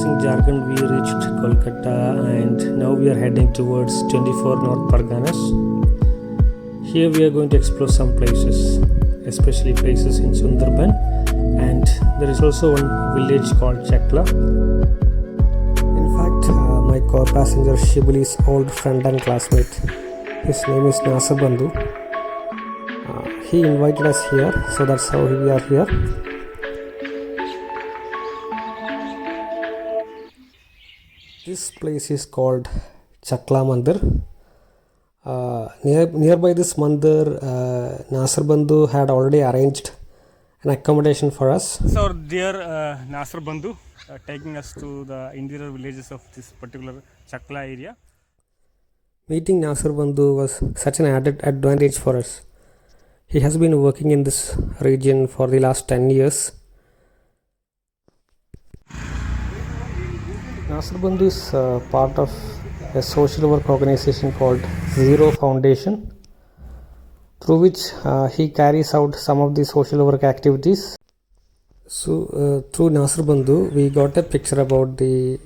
Crossing Jharkhand, we reached Kolkata and now we are heading towards 24 North Parganas. Here we are going to explore some places, especially places in Sundarban, and there is also one village called Chakla. In fact, my co-passenger Shibuli's old friend and classmate, his name is Nasir Bandhu. He invited us here, so that's how we are here. This place is called Chakla Mandir. Nearby this mandir, Nasir Bandhu had already arranged an accommodation for us. So dear Nasir Bandhu taking us to the interior villages of this particular Chakla area. Meeting Nasir Bandhu was such an added advantage for us. He has been working in this region for the last 10 years. Nasir Bandhu is part of a social work organization called Zero Foundation, through which he carries out some of the social work activities. So through Nasir Bandhu, we got a picture about the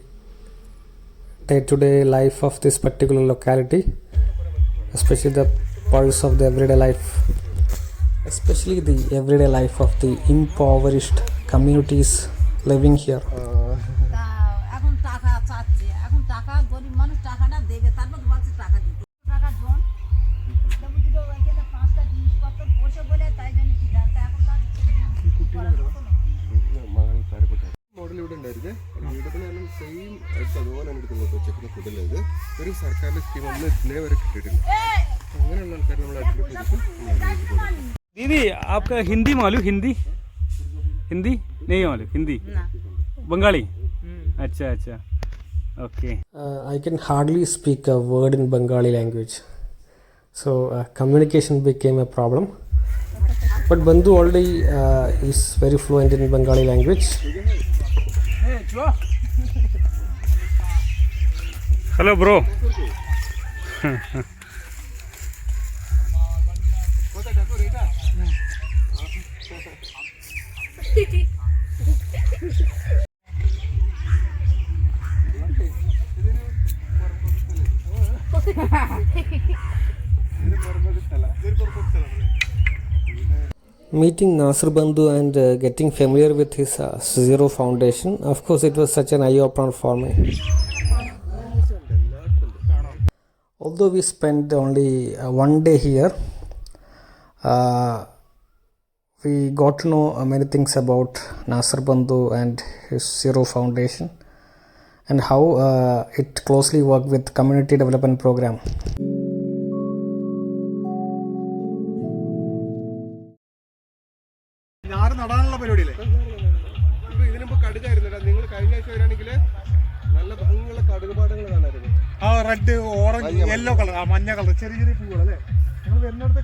day-to-day life of this particular locality, especially the pulse of the everyday life, especially the everyday life of the impoverished communities living here. दीदी आपका हिंदी मालूम? हिंदी नहीं मालूम? हिंदी बंगाली? अच्छा अच्छा, okay. I can hardly speak a word in Bengali language, so communication became a problem. But Bandhu already is very fluent in Bengali language. Hello bro. Meeting Nasir Bandhu and getting familiar with his Zero Foundation, of course it was such an eye-opener for me. Although we spent only one day here, we got to know many things about Nasir Bandhu and his Zero Foundation and how it closely worked with community development program. Red orange yellow colour മഞ്ഞ colour ചെറിയ ചെറിയ പൂവുകൾ അല്ലേ നിങ്ങൾ വരുന്നിടത്ത്.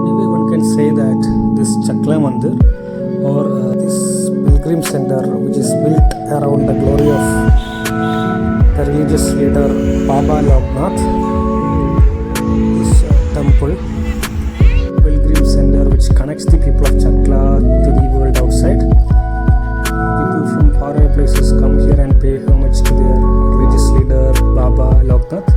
Anyway, one can say that this Chakla Mandir or this pilgrim center, which is built around the glory of the religious leader Baba Loknath, this temple pilgrim center which connects the people of Chakla to the world outside. People from faraway places come here and pay homage to their religious leader Baba Loknath.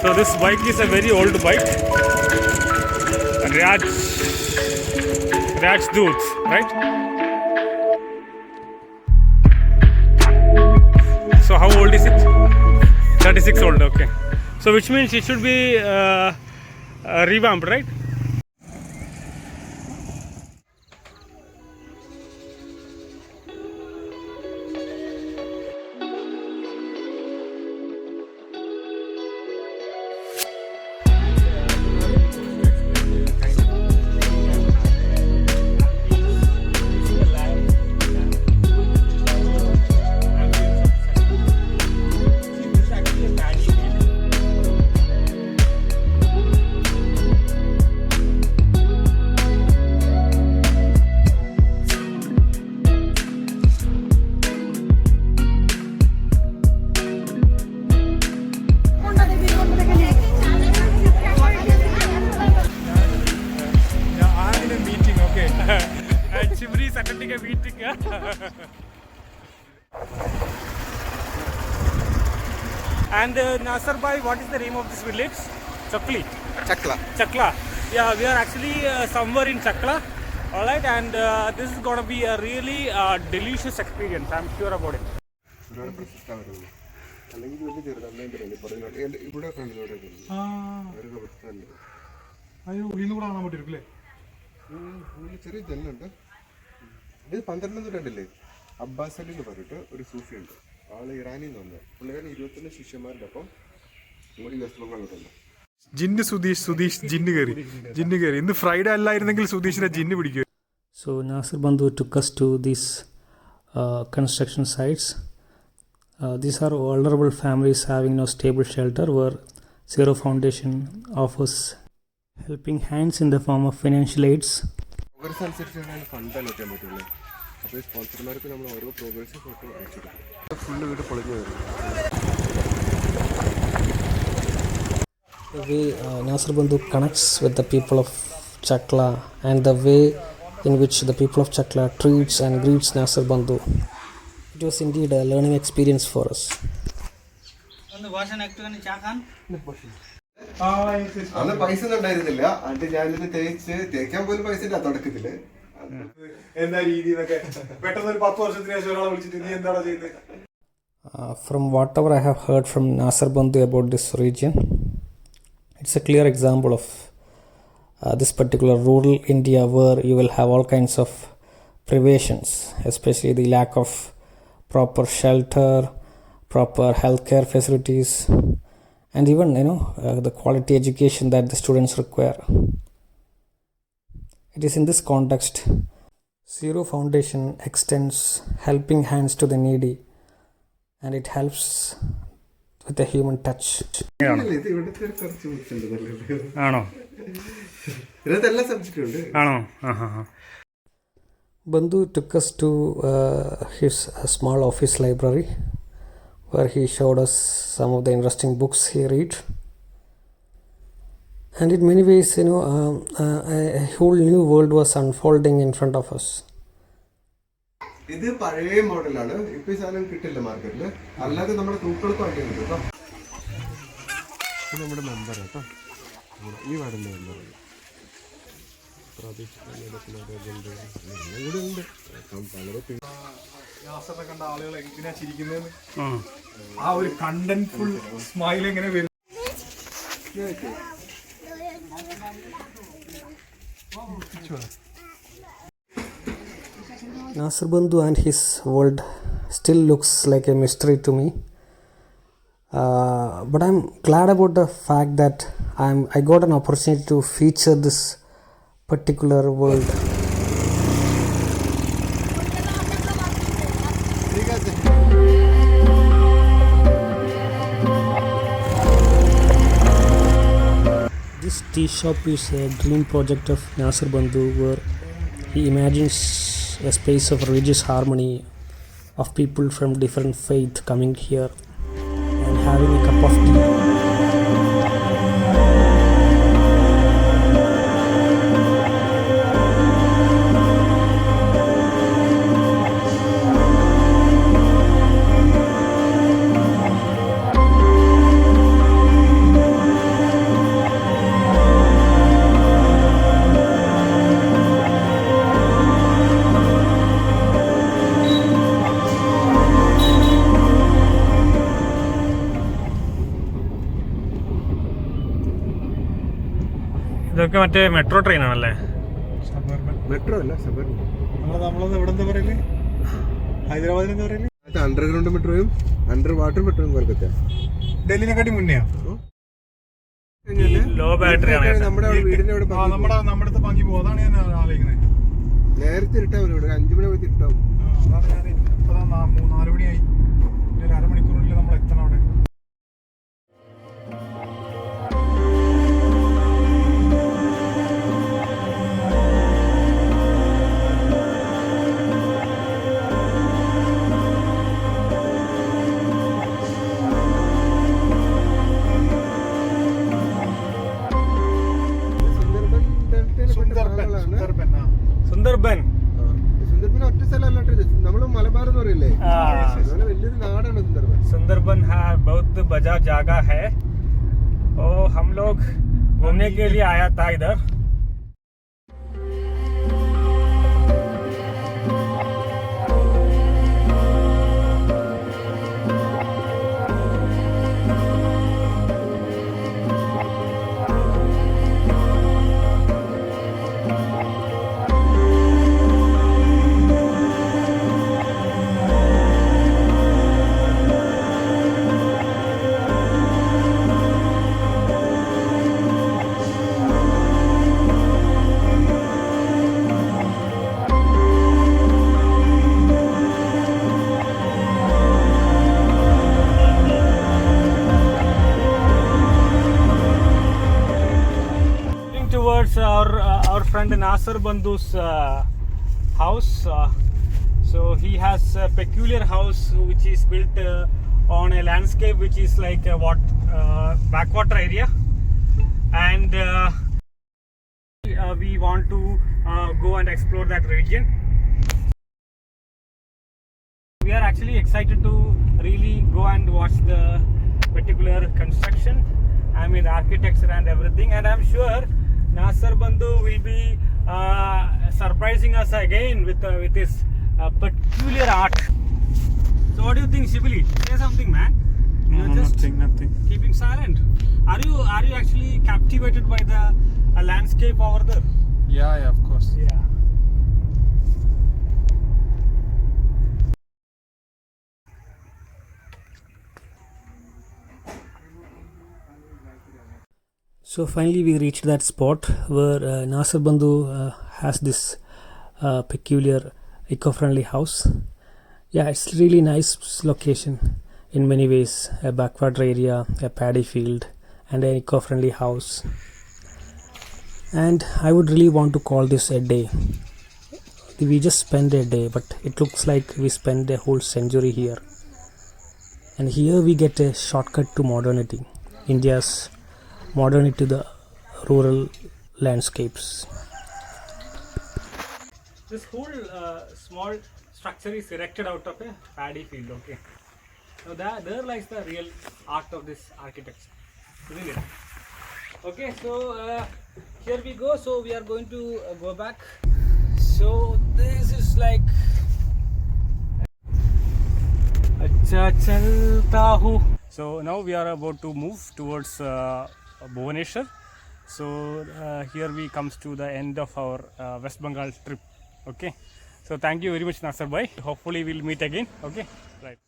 So this bike is a very old bike. Raj Doots, right? So how old is it? 36 old, okay. So which means it should be revamped, right? And Nasir bhai, what is the name of this village? Chakli. Chakla. Chakla. Yeah, we are actually somewhere in Chakla. All right, and this is going to be a really delicious experience. I'm sure about it. ഒരുപാട് പ്രശസ്തമാണ് വരുന്നത്. അല്ലെങ്കിൽ വലിയ ചെറുതന്നെ പറയുന്നത് ഇവിടെ ഫ്രണ്ടിലൂടെ അവരൊക്കെ പ്രശ്നമുണ്ട്. ചെറിയ ജനലുണ്ട്. ഇത് 12 നൂറ്റാണ്ടില്ലേ അബ്ബാസ് അലി എന്ന് പറഞ്ഞിട്ട് ഒരു സൂഫി ഉണ്ട്. ആള് ഇറാനിൽ നിന്ന് വന്നത്. പുള്ളിക്കാരൻ 21 ശിഷ്യന്മാരുടെ ഒപ്പം നമ്മുടെ വെസ്റ്റ് ബംഗാളിലോട്ടുണ്ട്. ജിന്ന് സുധീഷ് ജിന്ന് കയറി ഇന്ന് ഫ്രൈഡേ അല്ലായിരുന്നെങ്കിൽ സുധീഷിനെ ജിന്ന് പിടിക്കുക. So Nasir Bandhu took us to these construction sites. These are vulnerable families having no stable shelter, where Zero Foundation offers helping hands in the form of financial aids. Progress അനുസരിച്ചാണ് fund അലോക്കാൻ പറ്റുള്ളൂ. അപ്പോൾ സ്പോൺസർമാർക്ക് നമ്മൾ ഓരോ progress photo അയച്ചെടുക്കും. Full വീട് പൊളിഞ്ഞു വരും. The way Nasir Bandhu connects with the people of Chakla and the way in which the people of Chakla treats and greets Nasir Bandhu. It was indeed a learning experience for us. അന്ന് പൈസ ഒന്നും ഉണ്ടായിരുന്നില്ല. അത് ഞാനിത് തേക്കാൻ പോലും പൈസ ഇല്ല തുടക്കത്തില്. എന്താ രീതി എന്നൊക്കെ പെട്ടെന്ന് ഒരു 10 വർഷത്തിന് ശേഷം ഒരാളെ വിളിച്ചിട്ട് നീ എന്താണോ ചെയ്യുന്നത്? From whatever I have heard from Nasir Bandhu about this region, it's a clear example of this particular rural India, where you will have all kinds of privations, especially the lack of proper shelter, proper healthcare facilities, and even the quality education that the students require. It is in this context Zero Foundation extends helping hands to the needy, and it helps with a human touch. ഇത് ഇവിടുത്തെ കുറച്ച് books ആണോ? ഇതിനകത്ത് എല്ലാ സബ്ജക്റ്റും ഉണ്ട്. ആണോ? Bandhu took us to his small office library, where he showed us some of the interesting books he read. And in many ways, a whole new world was unfolding in front of us. ഇത് പഴയ മോഡലാണ്. ഇപ്പൊ ഈ സാധനം കിട്ടില്ല മാർക്കറ്റില്. അല്ലാതെ നമ്മുടെ തൂക്കളത്ത് വണ്ടി ഉണ്ട് കേട്ടോ. ഇത് നമ്മുടെ മെമ്പർ കേട്ടോ. ഈ വാർഡിന്റെ മെമ്പർ കണ്ട ആളുകൾ എങ്ങനെയാ ചിരിക്കുന്നത്, ആ ഒരു കണ്ടന്റ്ഫുൾ സ്മൈൽ എങ്ങനെ വരും. Nasir Bandhu and his world still looks like a mystery to me. But I'm glad about the fact that I got an opportunity to feature this particular world. This tea shop is a dream project of Nasir Bandhu, where he imagines a space of religious harmony of people from different faith coming here and having a cup of tea. ഇതൊക്കെ മറ്റേ metro train ആണല്ലേ? Metro അല്ല, suburban. നമ്മളത് എവിടെ എന്താ പറയല്, ഹൈദരാബാദിൽ എന്താ പറയല്? അണ്ടർഗ്രൗണ്ട് മെട്രോയും അണ്ടർ വാട്ടർ മെട്രോയും കൊൽക്കത്ത. ഡൽഹിനെക്കാട്ടി മുന്നെയാ. ലോ ബാറ്ററി ആണ്. നമ്മുടെ വീടിന്റെ അവിടെ നമ്മുടെ അടുത്ത് ഭംഗി പോകും. അതാണ് ഞാൻ ആലോചിക്കുന്നത്. നേരത്തെ ഇരുട്ടാവും ഇവിടെ. 5 മണി പോയി ഇരുട്ടാവും. അതാണ് ഞാൻ ഇപ്പൊ 4 മണിയായി. ഒരു അരമണിക്കൂറിനുള്ളിൽ നമ്മൾ എത്തണം അവിടെ. സുന്ദർബൻ ഒറ്റ സ്ഥലമല്ല, നമ്മള് മലബാർ എന്ന് പറയില്ലേ, വലിയൊരു നാടാണ് സുന്ദർബൻ. Sundarban have बजा जगह है। और हम लोग घूमने के लिए आया था इधर। Towards our friend Nasser Bandhu's house. So he has a peculiar house which is built on a landscape which is like a backwater area, and we want to go and explore that region. We are actually excited to really go and watch the particular construction. I mean, architecture and everything, and I'm sure Nasser Bandhu will be surprising us again with his peculiar art. So what do you think, Shibli? Say something, man. You're just nothing. keeping silent. Are you actually captivated by the landscape over there? Yeah, of course. Yeah. So finally we reached that spot where Nasser Bandhu has this peculiar eco-friendly house. Yeah, it's really nice location in many ways. A backwater area, a paddy field, and an eco-friendly house. And I would really want to call this a day. We just spent a day, but it looks like we spent a whole century here. And here we get a shortcut to modernity, India's modernity to the rural landscapes. This whole small structure is erected out of a paddy field. Okay, so there lies the real art of this architecture, isn't it? Okay, so here we go. So we are going to go back. So this is like अच्छा चलता हूँ. So now we are about to move towards Bhubaneswar. So here we comes to the end of our West Bengal trip. Okay, so thank you very much, Nasser bhai. Hopefully we'll meet again. Okay, right.